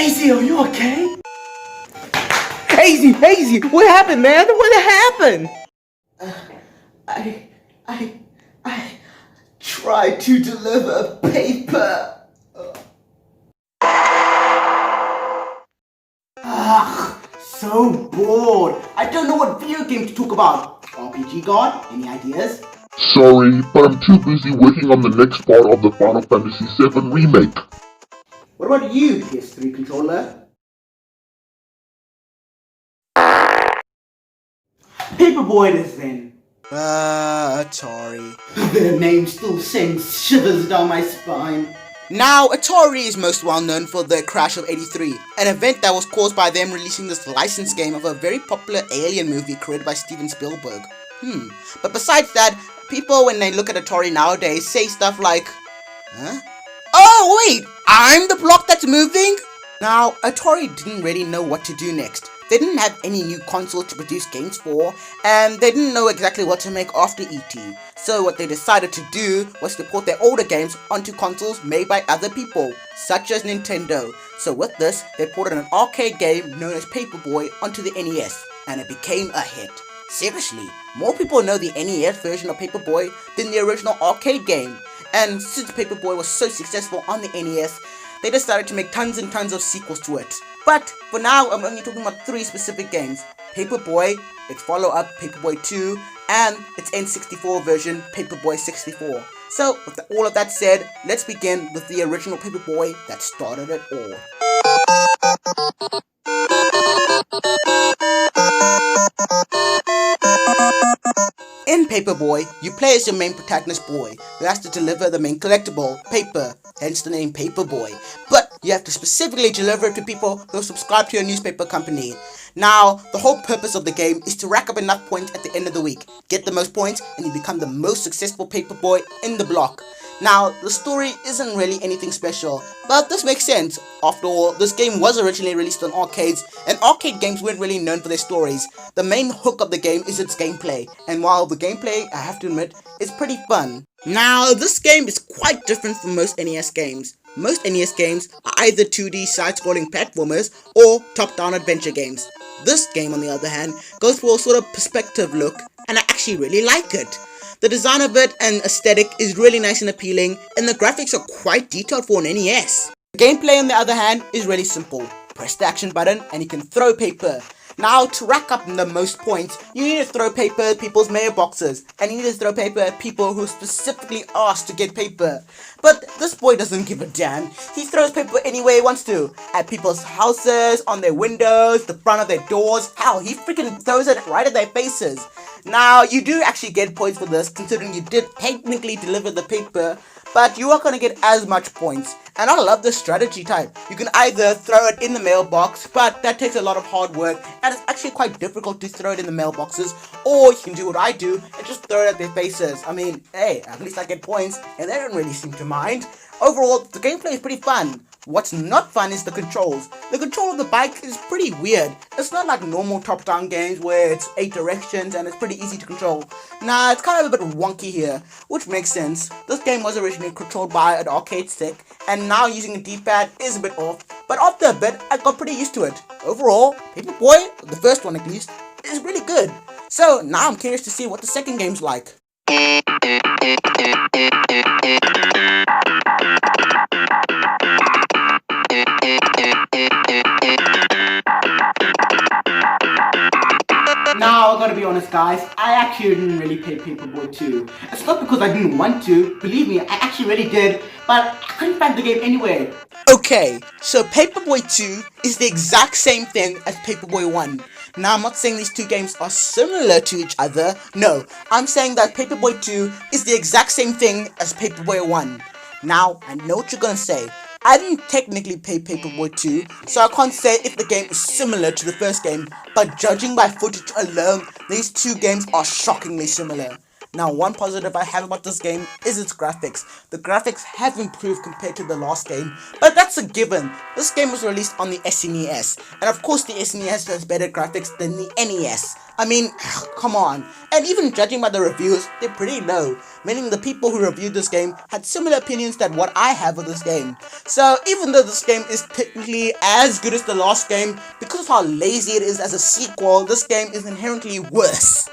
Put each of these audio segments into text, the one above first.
Hazy, are you okay? Hazy, what happened, man? What happened? I tried to deliver paper. So bored. I don't know what video game to talk about. RPG God, any ideas? Sorry, but I'm too busy working on the next part of the Final Fantasy VII Remake. What about you, PS3 controller? Paperboy it is then. Atari. The name still sends shivers down my spine. Now, Atari is most well known for the crash of '83, an event that was caused by them releasing this licensed game of a very popular alien movie created by Steven Spielberg. But besides that, people when they look at Atari nowadays say stuff like, huh? Oh wait, I'm the block that's moving? Now, Atari didn't really know what to do next. They didn't have any new console to produce games for, and they didn't know exactly what to make after ET. So what they decided to do was to port their older games onto consoles made by other people, such as Nintendo. So with this, they ported an arcade game known as Paperboy onto the NES, and it became a hit. Seriously, more people know the NES version of Paperboy than the original arcade game. And since Paperboy was so successful on the NES, they decided to make tons and tons of sequels to it. But for now, I'm only talking about 3 specific games: Paperboy, its follow-up Paperboy II, and its N64 version Paperboy 64. So with all of that said, let's begin with the original Paperboy that started it all. In Paperboy, you play as your main protagonist boy, who has to deliver the main collectible, paper, hence the name Paperboy. But you have to specifically deliver it to people who subscribe to your newspaper company. Now, the whole purpose of the game is to rack up enough points at the end of the week. Get the most points, and you become the most successful Paperboy in the block. Now, the story isn't really anything special, but this makes sense. After all, this game was originally released on arcades, and arcade games weren't really known for their stories. The main hook of the game is its gameplay, and while the gameplay, I have to admit, is pretty fun. Now, this game is quite different from most NES games. Most NES games are either 2D side-scrolling platformers or top-down adventure games. This game, on the other hand, goes for a sort of perspective look, and I actually really like it. The design of it and aesthetic is really nice and appealing, and the graphics are quite detailed for an NES. The gameplay, on the other hand, is really simple. Press the action button and you can throw paper. Now, to rack up the most points, you need to throw paper at people's mailboxes, and you need to throw paper at people who specifically asked to get paper. But this boy doesn't give a damn. He throws paper anywhere he wants to. At people's houses, on their windows, the front of their doors. Hell, he freaking throws it right at their faces. Now, you do actually get points for this, considering you did technically deliver the paper, but you are going to get as much points. And I love this strategy type. You can either throw it in the mailbox, but that takes a lot of hard work, and it's actually quite difficult to throw it in the mailboxes, or you can do what I do and just throw it at their faces. I mean, hey, at least I get points, and they don't really seem to mind. Overall, the gameplay is pretty fun. What's not fun is the controls. The control of the bike is pretty weird. It's not like normal top-down games where it's 8 directions and it's pretty easy to control. Nah, it's kind of a bit wonky here, which makes sense. This game was originally controlled by an arcade stick, and now using a D-pad is a bit off, but after a bit, I got pretty used to it. Overall, Paperboy, the first one at least, is really good. So now I'm curious to see what the second game's like. Now, I gotta be honest guys, I actually didn't really play Paperboy 2. It's not because I didn't want to, believe me, I actually really did, but I couldn't find the game anywhere. Okay, so Paperboy 2 is the exact same thing as Paperboy 1. Now, I'm not saying these two games are similar to each other. No, I'm saying that Paperboy 2 is the exact same thing as Paperboy 1. Now, I know what you're gonna say. I didn't technically play Paperboy 2, so I can't say if the game is similar to the first game, but judging by footage alone, these two games are shockingly similar. Now, one positive I have about this game is its graphics. The graphics have improved compared to the last game, but that's a given. This game was released on the SNES, and of course the SNES has better graphics than the NES. I mean, come on. And even judging by the reviews, they're pretty low, meaning the people who reviewed this game had similar opinions that what I have of this game. So even though this game is technically as good as the last game, because of how lazy it is as a sequel, this game is inherently worse.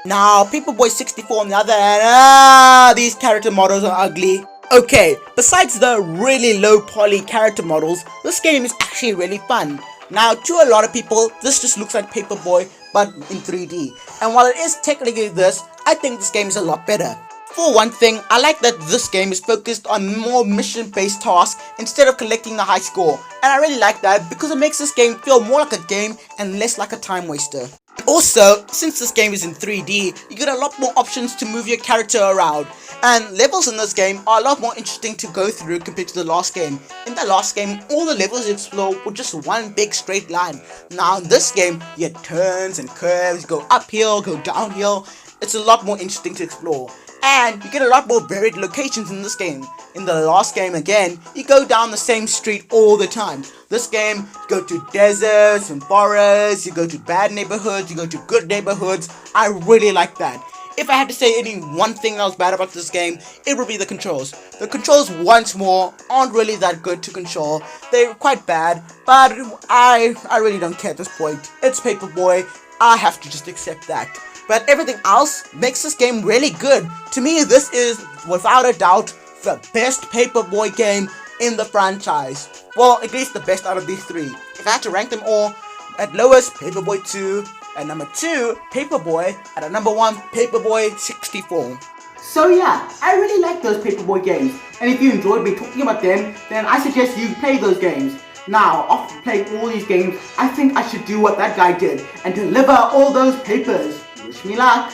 Now, Paperboy 64 on the other hand, these character models are ugly. Okay, besides the really low poly character models, this game is actually really fun. Now, to a lot of people, this just looks like Paperboy, but in 3D. And while it is technically this, I think this game is a lot better. For one thing, I like that this game is focused on more mission-based tasks instead of collecting the high score. And I really like that because it makes this game feel more like a game and less like a time waster. Also, since this game is in 3D, you get a lot more options to move your character around, and levels in this game are a lot more interesting to go through compared to the last game. In the last game, all the levels you explore were just one big straight line. Now in this game, you get turns and curves, you go uphill, go downhill. It's a lot more interesting to explore. And you get a lot more varied locations in this game. In the last game again, you go down the same street all the time. This game, you go to deserts and forests, you go to bad neighborhoods, you go to good neighborhoods. I really like that. If I had to say any one thing that was bad about this game, it would be the controls. The controls, once more, aren't really that good to control. They're quite bad, but I really don't care at this point. It's Paperboy, I have to just accept that. But everything else makes this game really good. To me, this is, without a doubt, the best Paperboy game in the franchise. Well, at least the best out of these three. If I had to rank them all, at lowest, Paperboy 2, at number 2, Paperboy, and at number 1, Paperboy 64. So yeah, I really like those Paperboy games, and if you enjoyed me talking about them, then I suggest you play those games. Now, after playing all these games, I think I should do what that guy did, and deliver all those papers. Wish me luck.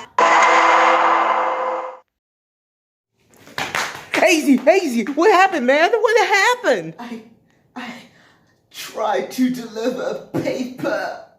Hazy, what happened, man? What happened? I tried to deliver paper.